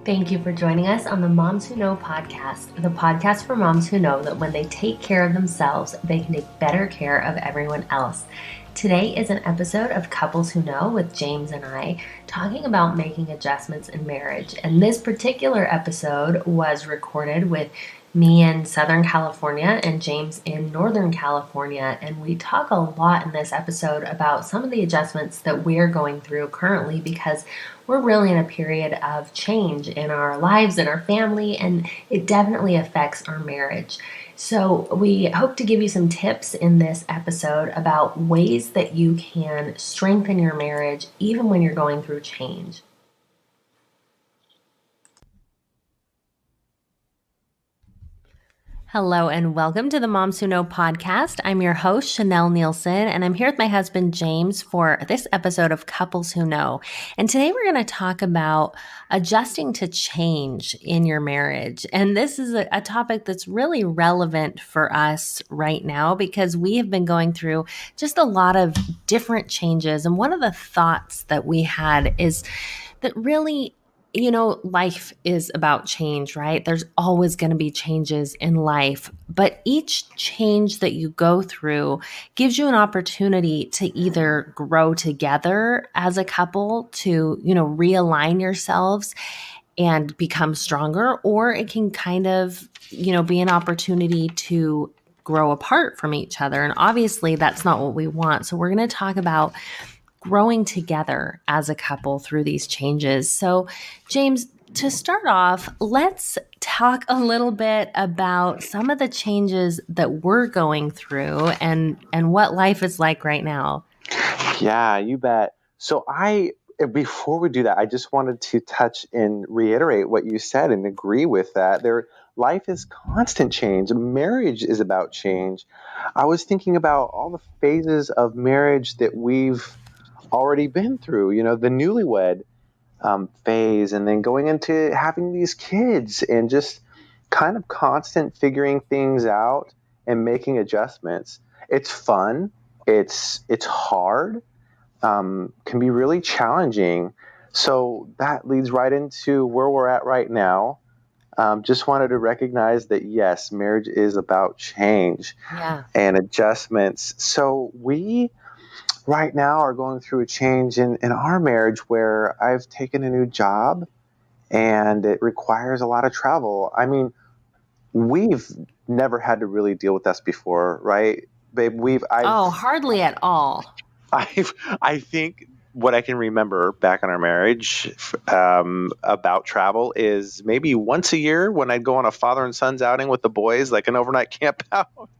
Thank you for joining us on the Moms Who Know podcast, the podcast for moms who know that when they take care of themselves, they can take better care of everyone else. Today is an episode of Couples Who Know with James and I talking about making adjustments in marriage. And this particular episode was recorded with me in Southern California and James in Northern California. And we talk a lot in this episode about some of the adjustments that we're going through currently because we're really in a period of change in our lives and our family, and it definitely affects our marriage. So we hope to give you some tips in this episode about ways that you can strengthen your marriage even when you're going through change. Hello and welcome to the Moms Who Know podcast. I'm your host, Chanel Nielsen, and I'm here with my husband, James, for this episode of Couples Who Know. And today we're going to talk about adjusting to change in your marriage. And this is a topic that's really relevant for us right now because we have been going through just a lot of different changes. And one of the thoughts that we had is that really, life is about change, right? There's always going to be changes in life, but each change that you go through gives you an opportunity to either grow together as a couple to, realign yourselves and become stronger, or it can kind of, be an opportunity to grow apart from each other. And obviously that's not what we want. So we're going to talk about growing together as a couple through these changes. So, James, to start off, let's talk a little bit about some of the changes that we're going through and what life is like right now. Yeah, you bet. So before we do that, I just wanted to touch and reiterate what you said and agree with that. Life is constant change. Marriage is about change. I was thinking about all the phases of marriage that we've already been through, the newlywed phase, and then going into having these kids and just kind of constant figuring things out and making adjustments. It's fun. It's hard, can be really challenging. So that leads right into where we're at right now. Just wanted to recognize that, yes, marriage is about change and adjustments. So we right now are going through a change in our marriage where I've taken a new job and it requires a lot of travel. I mean, we've never had to really deal with this before, right, babe? Hardly at all. I think what I can remember back in our marriage about travel is maybe once a year when I'd go on a father and son's outing with the boys, like an overnight camp out.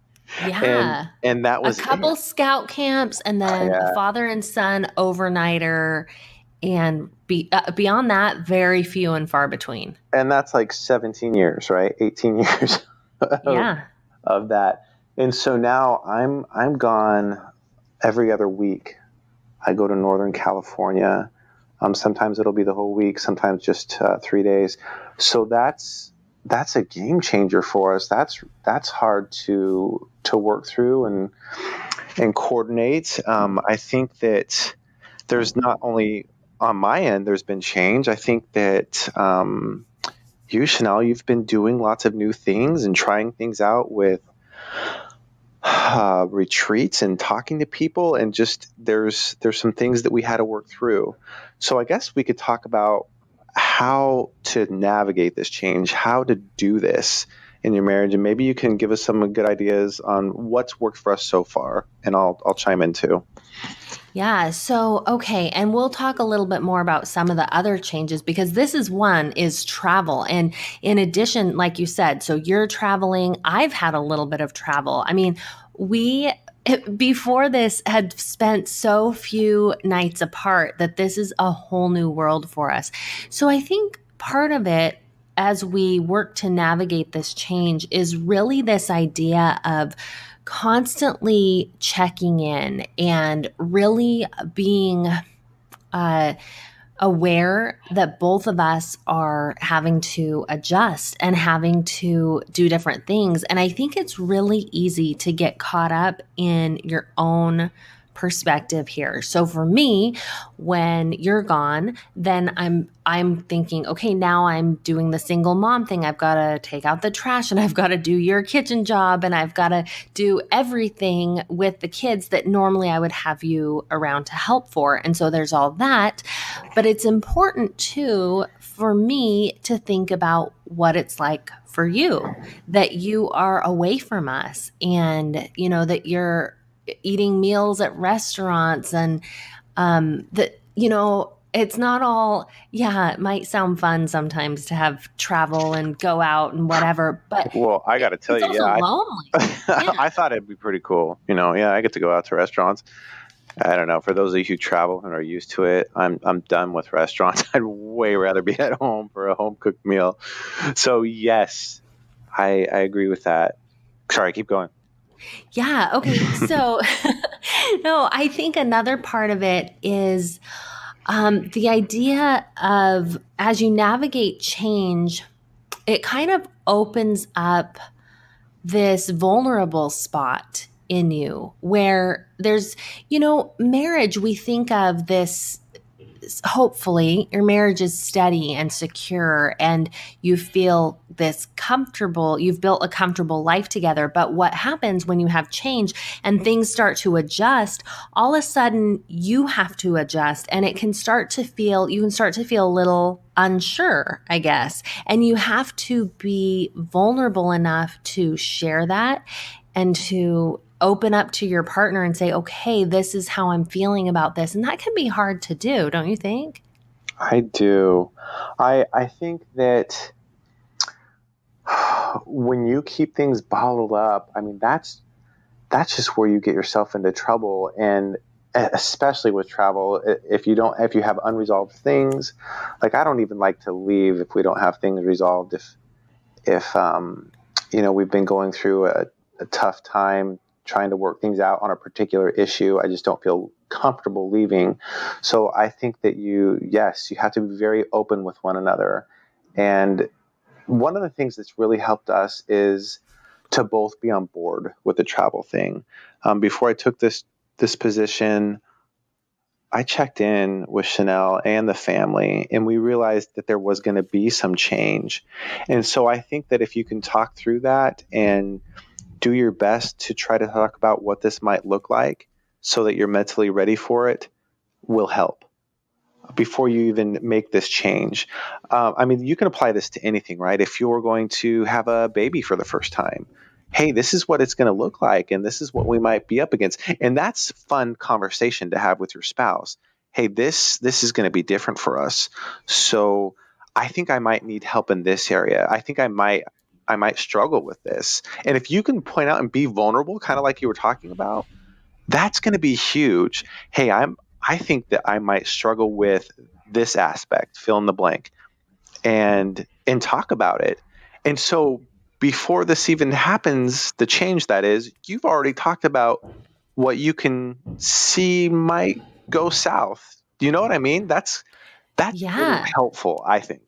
Yeah. And that was a couple scout camps and then a father and son overnighter. And beyond that, very few and far between. And that's like 17 years, right? 18 years of that. And so now I'm gone every other week. I go to Northern California. Sometimes it'll be the whole week, sometimes just 3 days. So that's a game changer for us. That's hard to work through and coordinate. I think that there's not only on my end, there's been change. I think that you, Chanel, you've been doing lots of new things and trying things out with retreats and talking to people, and just there's some things that we had to work through. So I guess we could talk about how to navigate this change, how to do this in your marriage, and maybe you can give us some good ideas on what's worked for us so far, and I'll chime in too. Yeah. So, okay. And we'll talk a little bit more about some of the other changes because this is travel. And in addition, like you said, so you're traveling, I've had a little bit of travel. I mean, we before this had spent so few nights apart that this is a whole new world for us. So I think part of it as we work to navigate this change is really this idea of constantly checking in and really being aware that both of us are having to adjust and having to do different things. And I think it's really easy to get caught up in your own perspective here. So for me, when you're gone, then I'm thinking, okay, now I'm doing the single mom thing. I've got to take out the trash and I've got to do your kitchen job and I've got to do everything with the kids that normally I would have you around to help for. And so there's all that. But it's important too for me to think about what it's like for you, that you are away from us and, that you're eating meals at restaurants and that, it's not all, it might sound fun sometimes to have travel and go out and whatever, but well, I got to tell it's you, also lonely. Yeah. I thought it'd be pretty cool. I get to go out to restaurants. I don't know. For those of you who travel and are used to it, I'm done with restaurants. I'd way rather be at home for a home cooked meal. So yes, I agree with that. Sorry, keep going. Yeah. Okay. So, no, I think another part of it is the idea of as you navigate change, it kind of opens up this vulnerable spot in you where there's, marriage, we think of this. Hopefully your marriage is steady and secure and you feel this comfortable, you've built a comfortable life together. But what happens when you have change and things start to adjust, all of a sudden you have to adjust and you can start to feel a little unsure, I guess. And you have to be vulnerable enough to share that and to open up to your partner and say, okay, this is how I'm feeling about this. And that can be hard to do, don't you think? I do. I think that when you keep things bottled up, I mean, that's just where you get yourself into trouble. And especially with travel, if you have unresolved things, like I don't even like to leave if we don't have things resolved. If we've been going through a tough time trying to work things out on a particular issue, I just don't feel comfortable leaving. So I think that you have to be very open with one another. And one of the things that's really helped us is to both be on board with the travel thing. Before I took this position, I checked in with Chanel and the family, and we realized that there was going to be some change. And so I think that if you can talk through that and do your best to try to talk about what this might look like so that you're mentally ready for it, will help before you even make this change. I mean, you can apply this to anything, right? If you're going to have a baby for the first time, hey, this is what it's going to look like, and this is what we might be up against. And that's fun conversation to have with your spouse. Hey, this is going to be different for us. So I think I might need help in this area. I think I might struggle with this. And if you can point out and be vulnerable, kind of like you were talking about, that's going to be huge. Hey, I think that I might struggle with this aspect, fill in the blank, and talk about it. And so before this even happens, the change that is, you've already talked about what you can see might go south. Do you know what I mean? That's really helpful, I think.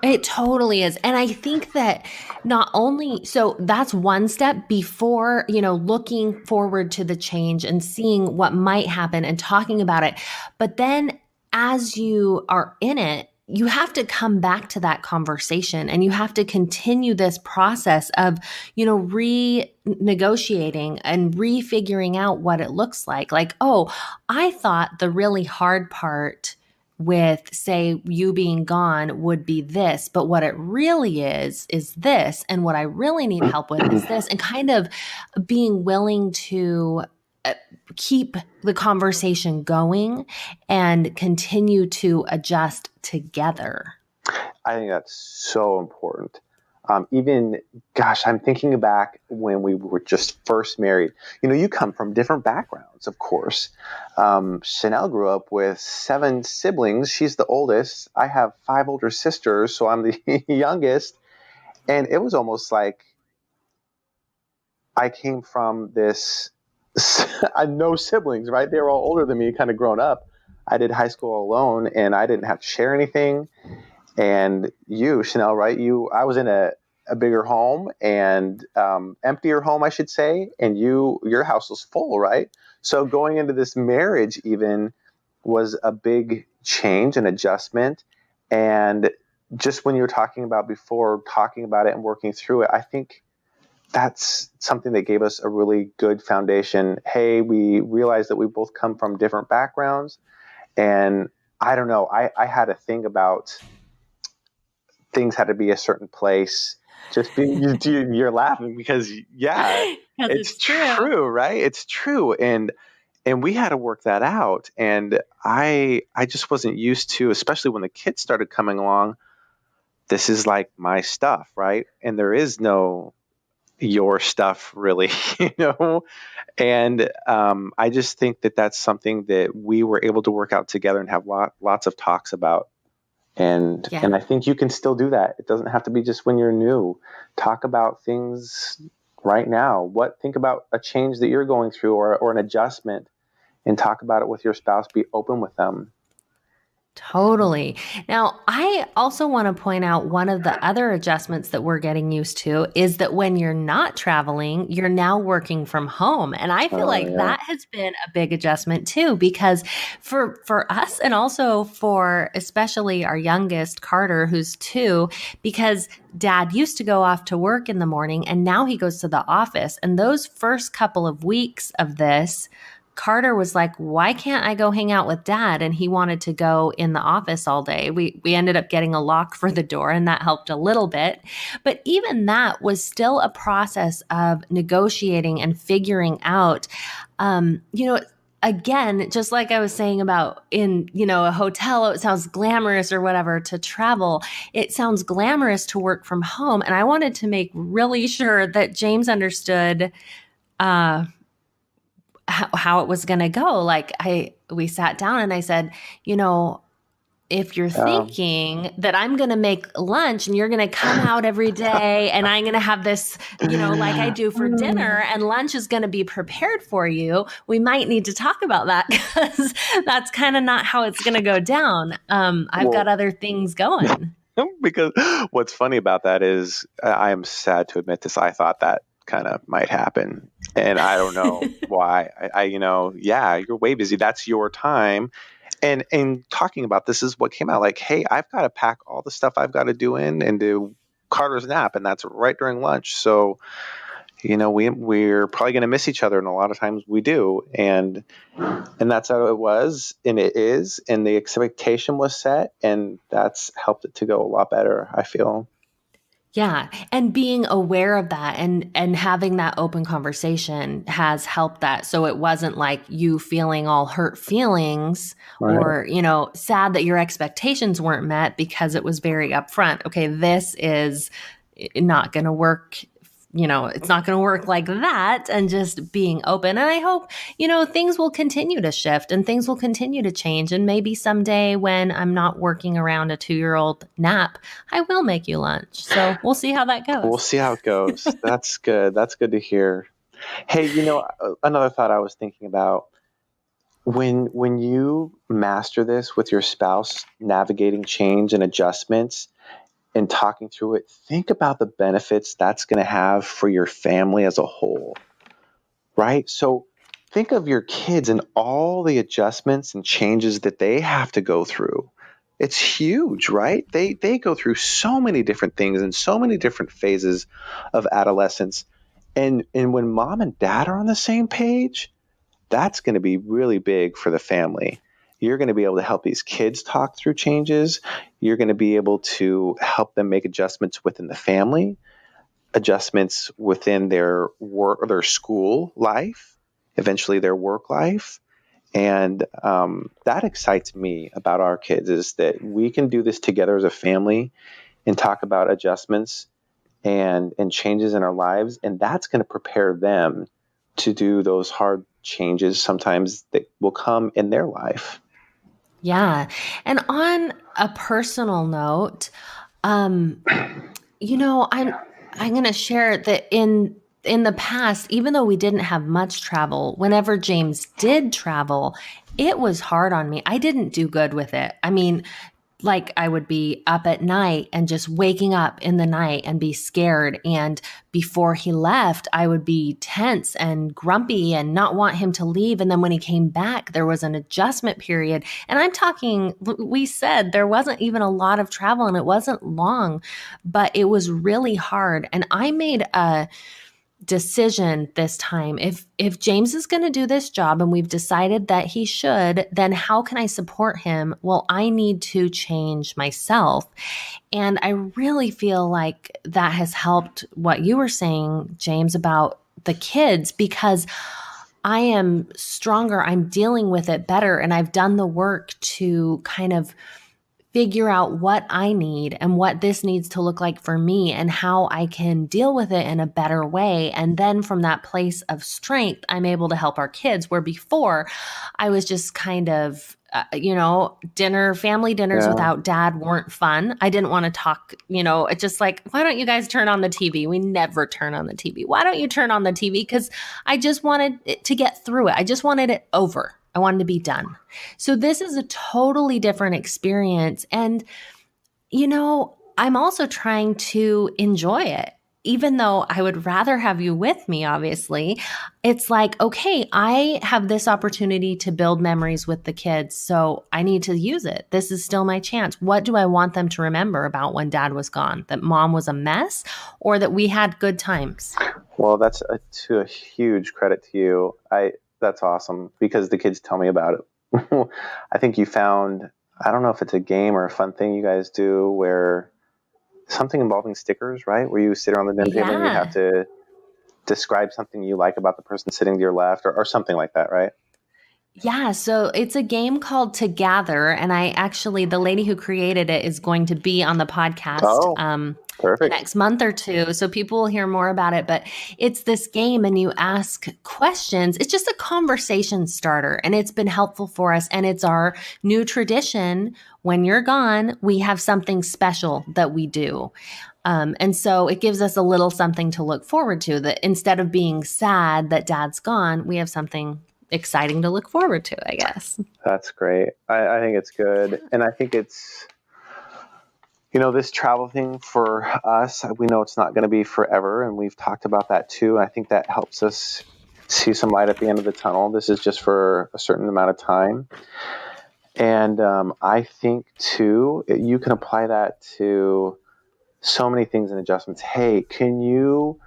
It totally is. And I think that not only, so that's one step before, looking forward to the change and seeing what might happen and talking about it. But then as you are in it, you have to come back to that conversation and you have to continue this process of, renegotiating and refiguring out what it looks like. Like, oh, I thought the really hard part with, say, you being gone would be this, but what it really is this. And what I really need help with is this, and kind of being willing to keep the conversation going and continue to adjust together. I think that's so important. I'm thinking back when we were just first married. You come from different backgrounds, of course. Chanel grew up with 7 siblings. She's the oldest. I have 5 older sisters, so I'm the youngest. And it was almost like I came from this, no siblings, right? They were all older than me, kind of grown up. I did high school alone, and I didn't have to share anything. And you, Chanel, right? I was in a bigger home and emptier home, I should say. And your house was full, right? So going into this marriage even was a big change and adjustment. And just when you were talking about before, talking about it and working through it, I think that's something that gave us a really good foundation. Hey, we realized that we both come from different backgrounds. And I don't know, I had a thing about things had to be a certain place. You're laughing because, yeah, it's true, right? It's true. And we had to work that out. And I just wasn't used to, especially when the kids started coming along, this is like my stuff, right? And there is no your stuff really, And I just think that that's something that we were able to work out together and have lots of talks about. And I think you can still do that. It doesn't have to be just when you're new. Talk about things right now. Think about a change that you're going through or an adjustment, and talk about it with your spouse. Be open with them. Totally. Now, I also want to point out one of the other adjustments that we're getting used to is that when you're not traveling, you're now working from home. And I feel that has been a big adjustment too, because for us and also for especially our youngest, Carter, who's 2, because Dad used to go off to work in the morning and now he goes to the office. And those first couple of weeks of this, Carter was like, why can't I go hang out with Dad? And he wanted to go in the office all day. We ended up getting a lock for the door, and that helped a little bit. But even that was still a process of negotiating and figuring out, again, just like I was saying about in, a hotel, it sounds glamorous or whatever to travel. It sounds glamorous to work from home. And I wanted to make really sure that James understood, how it was going to go. Like we sat down and I said, if you're thinking that I'm going to make lunch and you're going to come out every day and I'm going to have this, like I do for dinner, and lunch is going to be prepared for you, we might need to talk about that, because that's kind of not how it's going to go down. I've got other things going. Because what's funny about that is, I am sad to admit this, I thought that kind of might happen. And I don't know why. You're way busy. That's your time. And talking about this is what came out. Like, hey, I've got to pack all the stuff I've got to do and do Carter's nap, and that's right during lunch. So, we're probably going to miss each other, and a lot of times we do. And that's how it was, and it is. And the expectation was set, and that's helped it to go a lot better, I feel. Yeah. And being aware of that and having that open conversation has helped that. So it wasn't like you feeling all hurt feelings, right, or, sad that your expectations weren't met, because it was very upfront. Okay, this is not going to work. It's not going to work like that, and just being open. And I hope, things will continue to shift and things will continue to change. And maybe someday when I'm not working around a 2-year-old nap, I will make you lunch. So we'll see how that goes. We'll see how it goes. That's good. That's good to hear. Hey, another thought I was thinking about, when you master this with your spouse, navigating change and adjustments, and talking through it, think about the benefits that's going to have for your family as a whole, right? So think of your kids and all the adjustments and changes that they have to go through. It's huge, right? They go through so many different things and so many different phases of adolescence. And when mom and dad are on the same page, that's going to be really big for the family. You're going to be able to help these kids talk through changes. You're going to be able to help them make adjustments within the family, adjustments within their work or their school life, eventually their work life. And that excites me about our kids, is that we can do this together as a family and talk about adjustments and changes in our lives. And that's going to prepare them to do those hard changes sometimes that will come in their life. Yeah. And on a personal note, I'm going to share that in the past, even though we didn't have much travel, whenever James did travel, it was hard on me. I didn't do good with it. I mean, like I would be up at night and just waking up in the night and be scared. And before he left, I would be tense and grumpy and not want him to leave. And then when he came back, there was an adjustment period. And I'm talking, we said there wasn't even a lot of travel and it wasn't long, but it was really hard. And I made a decision this time. If James is going to do this job and we've decided that he should, then how can I support him? Well, I need to change myself. And I really feel like that has helped what you were saying, James, about the kids, because I am stronger. I'm dealing with it better. And I've done the work to kind of figure out what I need and what this needs to look like for me and how I can deal with it in a better way. And then from that place of strength, I'm able to help our kids, where before I was just kind of, family dinners without dad weren't fun. I didn't want to talk, it's just like, why don't you guys turn on the TV? We never turn on the TV. Why don't you turn on the TV? Because I just wanted it to get through it. I just wanted it over. I wanted to be done. So this is a totally different experience. And, I'm also trying to enjoy it. Even though I would rather have you with me, obviously, it's like, okay, I have this opportunity to build memories with the kids. So I need to use it. This is still my chance. What do I want them to remember about when dad was gone? That mom was a mess or that we had good times? Well, that's to a huge credit to you. That's awesome because the kids tell me about it. I think you found, I don't know if it's a game or a fun thing you guys do where something involving stickers, right? Where you sit around the dinner table and you have to describe something you like about the person sitting to your left or something like that, right? Yeah, so it's a game called Together, and the lady who created it is going to be on the podcast perfect. Next month or two, so people will hear more about it. But it's this game, and you ask questions. It's just a conversation starter, and it's been helpful for us. And it's our new tradition. When you're gone, we have something special that we do. And so it gives us a little something to look forward to, that instead of being sad that dad's gone, we have something exciting to look forward to, I guess. That's great. I think it's good. And I think it's, this travel thing for us, we know it's not going to be forever. And we've talked about that too. I think that helps us see some light at the end of the tunnel. This is just for a certain amount of time. And I think too, you can apply that to so many things and adjustments. Hey, can you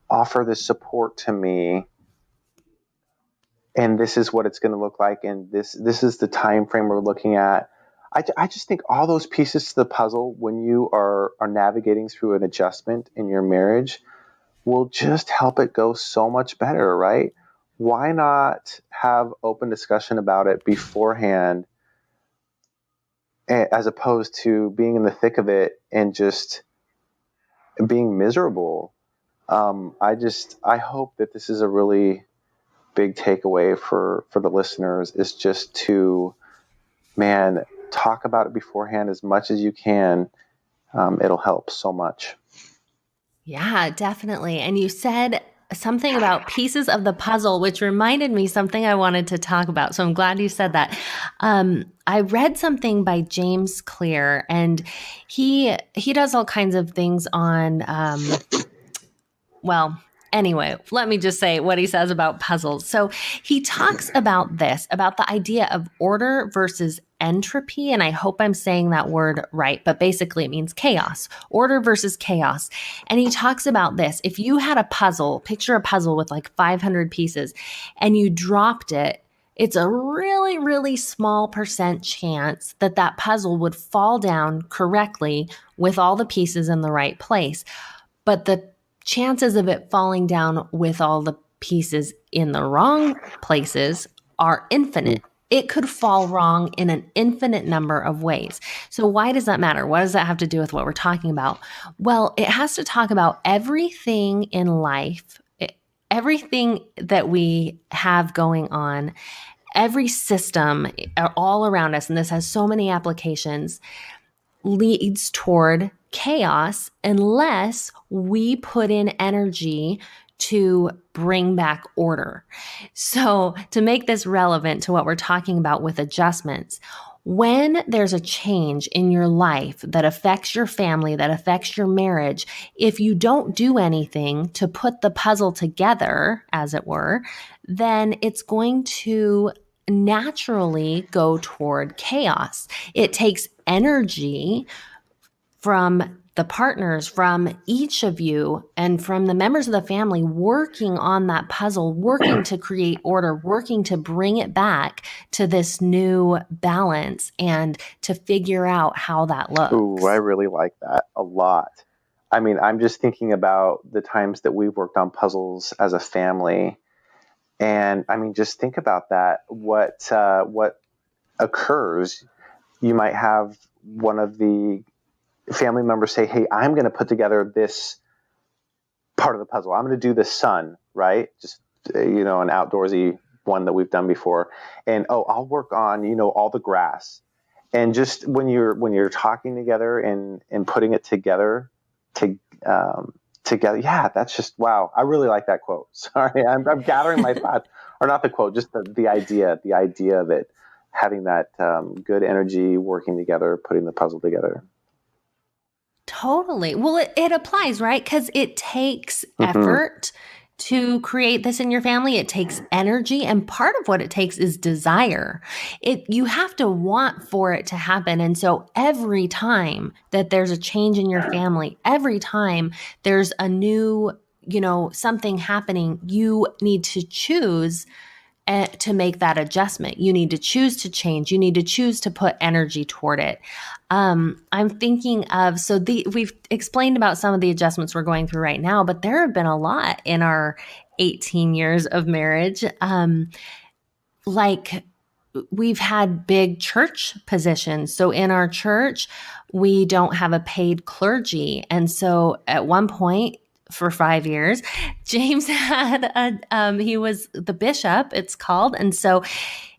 offer this support to me? And this is what it's going to look like. And this is the time frame we're looking at. I just think all those pieces to the puzzle, when you are navigating through an adjustment in your marriage, will just help it go so much better, right? Why not have open discussion about it beforehand, as opposed to being in the thick of it and just being miserable? I hope that this is a really big takeaway for the listeners, is just to, talk about it beforehand as much as you can. It'll help so much. Yeah, definitely. And you said something about pieces of the puzzle, which reminded me something I wanted to talk about. So I'm glad you said that. I read something by James Clear, and he does all kinds of things on, anyway, let me just say what he says about puzzles. So he talks about about the idea of order versus entropy. And I hope I'm saying that word right, but basically it means chaos, order versus chaos. And he talks about this. If you had a puzzle, picture a puzzle with like 500 pieces and you dropped it, it's a really, really small % chance that puzzle would fall down correctly with all the pieces in the right place. But the chances of it falling down with all the pieces in the wrong places are infinite. It could fall wrong in an infinite number of ways. So why does that matter? What does that have to do with what we're talking about? Well, it has to talk about everything in life, everything that we have going on, every system all around us, and this has so many applications, leads toward chaos unless we put in energy to bring back order. So to make this relevant to what we're talking about with adjustments, When there's a change in your life that affects your family, that affects your marriage, if you don't do anything to put the puzzle together, as it were, then it's going to naturally go toward chaos. It takes energy from the partners, from each of you, and from the members of the family working on that puzzle, working to create order, working to bring it back to this new balance and to figure out how that looks. Ooh, I really like that a lot. I mean, I'm just thinking about the times that we've worked on puzzles as a family. And I mean, just think about that. What occurs? You might have one of the family members say, "Hey, I'm going to put together this part of the puzzle. I'm going to do the sun," right? Just an outdoorsy one that we've done before. And I'll work on all the grass. And just when you're talking together and putting it together together, yeah, that's just wow. I really like that quote. Sorry, I'm gathering my thoughts, or not the quote, just the idea of it, having that good energy, working together, putting the puzzle together. Totally. Well, it applies, right? Because it takes effort to create this in your family. It takes energy, and part of what it takes is desire. You have to want for it to happen. And so every time that there's a change in your family, every time there's a new, something happening, you need to choose to make that adjustment. You need to choose to change. You need to choose to put energy toward it. I'm thinking of, we've explained about some of the adjustments we're going through right now, but there have been a lot in our 18 years of marriage. Like we've had big church positions. So in our church, we don't have a paid clergy. And so at one point, for 5 years, James had he was the bishop, it's called. And so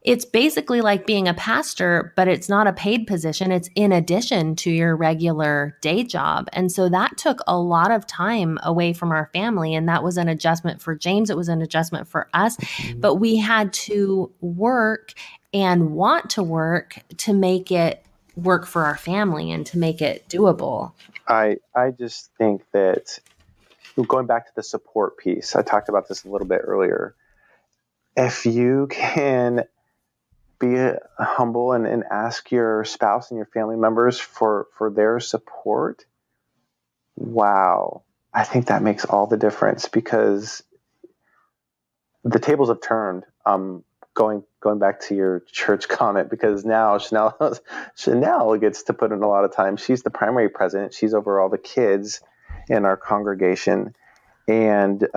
it's basically like being a pastor, but it's not a paid position. It's in addition to your regular day job. And so that took a lot of time away from our family. And that was an adjustment for James. It was an adjustment for us, but we had to work and want to work to make it work for our family and to make it doable. I just think that, going back to the support piece, I talked about this a little bit earlier. If you can be humble and ask your spouse and your family members for their support, wow, I think that makes all the difference, because the tables have turned. Going back to your church comment, because now Chanel gets to put in a lot of time. She's the primary president. She's over all the kids in our congregation. And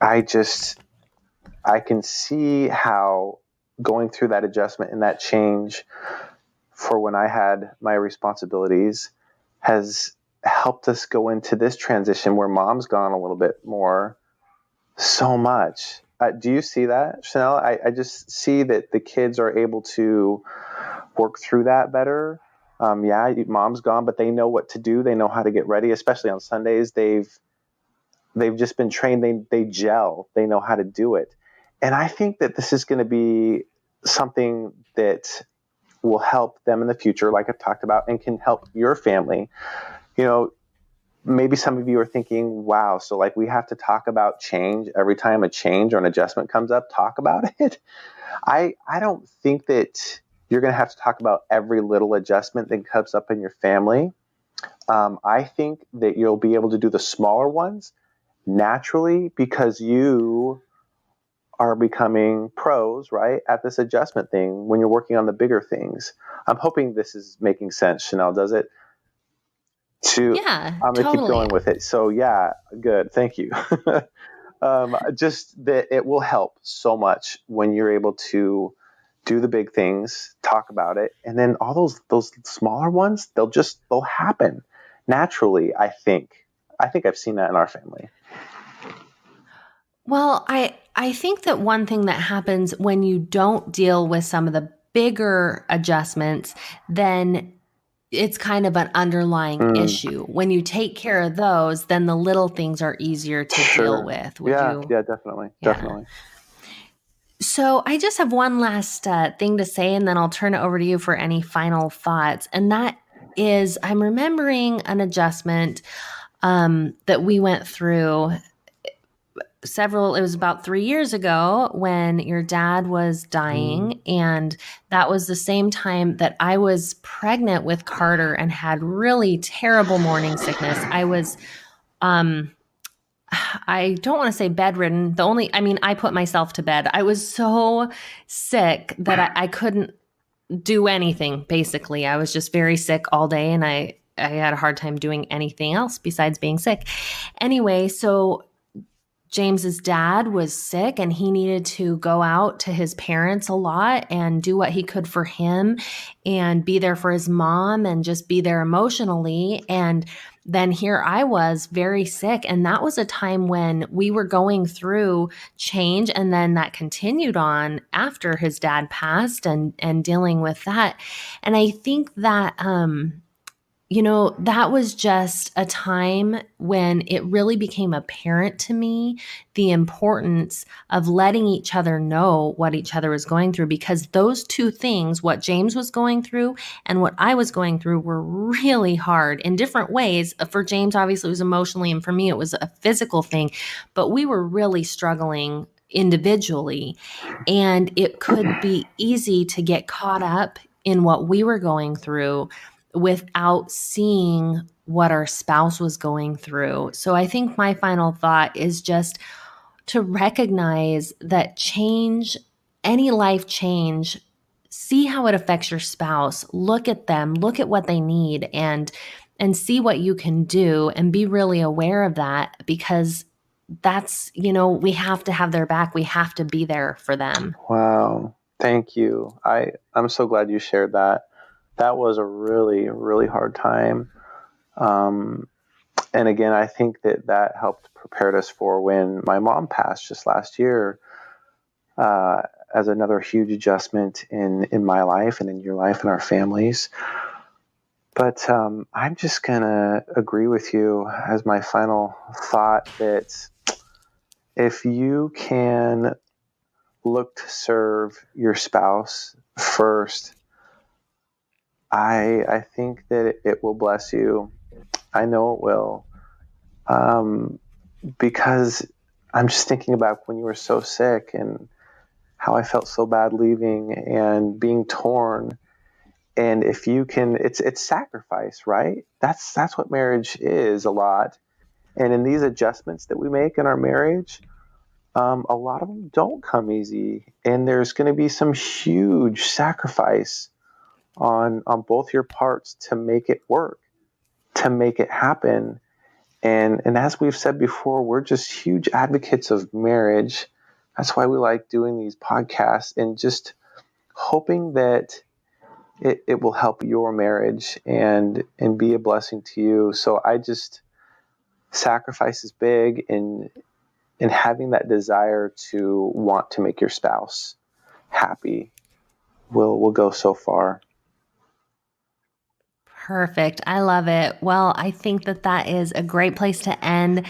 I can see how going through that adjustment and that change for when I had my responsibilities has helped us go into this transition where mom's gone a little bit more, so much. Do you see that, Chanel? I just see that the kids are able to work through that better. Mom's gone, but they know what to do. They know how to get ready, especially on Sundays. They've just been trained. They gel. They know how to do it. And I think that this is going to be something that will help them in the future, like I've talked about, and can help your family. Maybe some of you are thinking, wow, so like we have to talk about change every time a change or an adjustment comes up, talk about it. I don't think that you're going to have to talk about every little adjustment that comes up in your family. I think that you'll be able to do the smaller ones naturally, because you are becoming pros, right, at this adjustment thing when you're working on the bigger things. I'm hoping this is making sense, Chanel. Does it? Yeah, I'm going to keep going with it. So yeah, good. Thank you. Just that it will help so much when you're able to do the big things, talk about it, and then all those smaller ones, they'll happen naturally. I think I've seen that in our family. Well, I think that one thing that happens when you don't deal with some of the bigger adjustments, then it's kind of an underlying issue. When you take care of those, then the little things are easier to deal with. Yeah, definitely. So I just have one last thing to say, and then I'll turn it over to you for any final thoughts. And that is, I'm remembering an adjustment that we went through it was about 3 years ago when your dad was dying. And that was the same time that I was pregnant with Carter and had really terrible morning sickness. I don't want to say bedridden. I put myself to bed. I was so sick that I couldn't do anything, basically. I was just very sick all day, and I had a hard time doing anything else besides being sick. Anyway, so James's dad was sick and he needed to go out to his parents a lot and do what he could for him and be there for his mom and just be there emotionally. And then here I was very sick. And that was a time when we were going through change. And then that continued on after his dad passed and dealing with that. And I think that, that was just a time when it really became apparent to me the importance of letting each other know what each other was going through, because those two things, what James was going through and what I was going through, were really hard in different ways. For James, obviously, it was emotionally, and for me, it was a physical thing, but we were really struggling individually, and it could be easy to get caught up in what we were going through without seeing what our spouse was going through. So I think my final thought is just to recognize that change, any life change, see how it affects your spouse. Look at them, look at what they need, and see what you can do, and be really aware of that, because that's, we have to have their back. We have to be there for them. Wow. Thank you. I'm so glad you shared that. That was a really, really hard time. And again, I think that helped prepare us for when my mom passed just last year, as another huge adjustment in my life and in your life and our families. But I'm just going to agree with you as my final thought that if you can look to serve your spouse first, I think that it will bless you. I know it will. Because I'm just thinking about when you were so sick and how I felt so bad leaving and being torn. And if you can, it's sacrifice, right? That's what marriage is a lot. And in these adjustments that we make in our marriage, a lot of them don't come easy. And there's going to be some huge sacrifice on both your parts to make it work, to make it happen. And as we've said before, we're just huge advocates of marriage. That's why we like doing these podcasts and just hoping that it will help your marriage and be a blessing to you. So sacrifice is big in having that desire to want to make your spouse happy will go so far. Perfect. I love it. Well, I think that is a great place to end.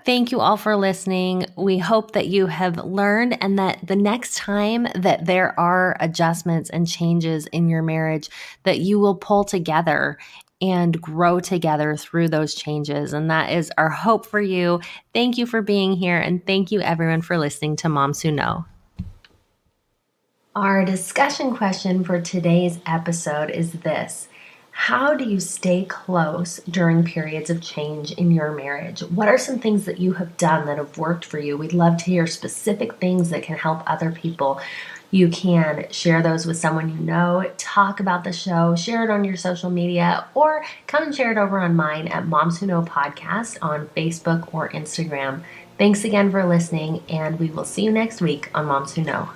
Thank you all for listening. We hope that you have learned, and that the next time that there are adjustments and changes in your marriage, that you will pull together and grow together through those changes. And that is our hope for you. Thank you for being here. And thank you everyone for listening to Moms Who Know. Our discussion question for today's episode is this: how do you stay close during periods of change in your marriage? What are some things that you have done that have worked for you? We'd love to hear specific things that can help other people. You can share those with someone you know, talk about the show, share it on your social media, or come and share it over on mine at Moms Who Know Podcast on Facebook or Instagram. Thanks again for listening, and we will see you next week on Moms Who Know.